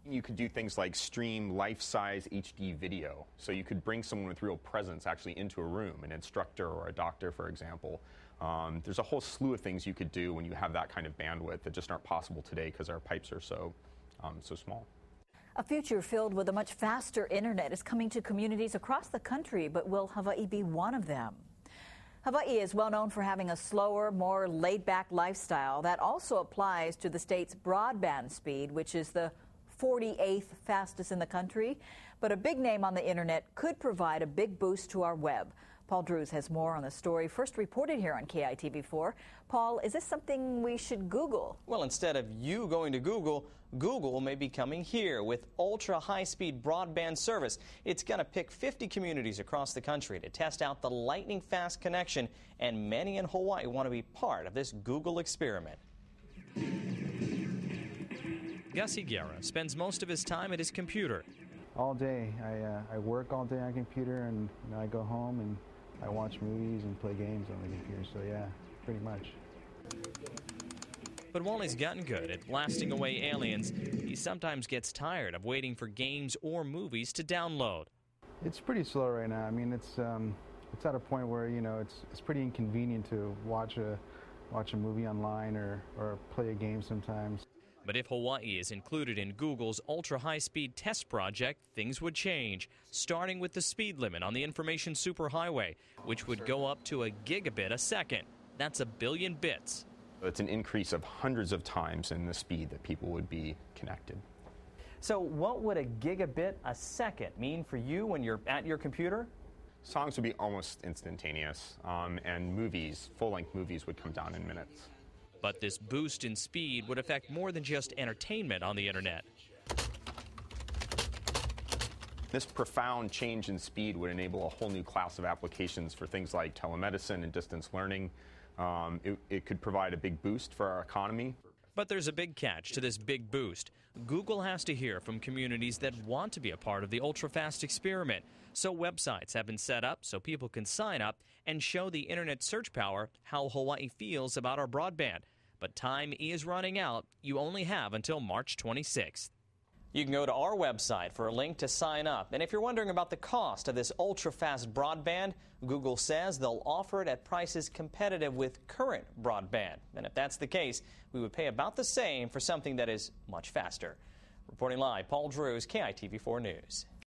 You could do things like stream life-size HD video. So you could bring someone with real presence actually into a room, an instructor or a doctor, for example. There's a whole slew of things you could do when you have that kind of bandwidth that just aren't possible today because our pipes are so small. A future filled with a much faster internet is coming to communities across the country, but will Hawaii be one of them? Hawaii is well known for having a slower, more laid-back lifestyle. That also applies to the state's broadband speed, which is the 48th fastest in the country. But a big name on the internet could provide a big boost to our web. Paul Drews has more on the story, first reported here on KITV4. Paul, is this something we should Google? Well, instead of you going to Google, Google may be coming here with ultra-high-speed broadband service. It's going to pick 50 communities across the country to test out the lightning-fast connection, and many in Hawaii want to be part of this Google experiment. Gus Higuera spends most of his time at his computer. All day. I work all day on a computer, and I go home and I watch movies and play games on the computer, so yeah, pretty much. But while he's gotten good at blasting away aliens, he sometimes gets tired of waiting for games or movies to download. It's pretty slow right now. I mean, it's at a point where, it's pretty inconvenient to watch a movie online or play a game sometimes. But if Hawaii is included in Google's ultra-high-speed test project, things would change, starting with the speed limit on the information superhighway, which would go up to a gigabit a second. That's 1 billion bits. It's an increase of hundreds of times in the speed that people would be connected. So what would a gigabit a second mean for you when you're at your computer? Songs would be almost instantaneous, and movies, full-length movies, would come down in minutes. But this boost in speed would affect more than just entertainment on the internet. This profound change in speed would enable a whole new class of applications for things like telemedicine and distance learning. It could provide a big boost for our economy. But there's a big catch to this big boost. Google has to hear from communities that want to be a part of the ultra-fast experiment. So websites have been set up so people can sign up and show the internet search power how Hawaii feels about our broadband. But time is running out. You only have until March 26th. You can go to our website for a link to sign up. And if you're wondering about the cost of this ultra-fast broadband, Google says they'll offer it at prices competitive with current broadband. And if that's the case, we would pay about the same for something that is much faster. Reporting live, Paul Drews, KITV4 News.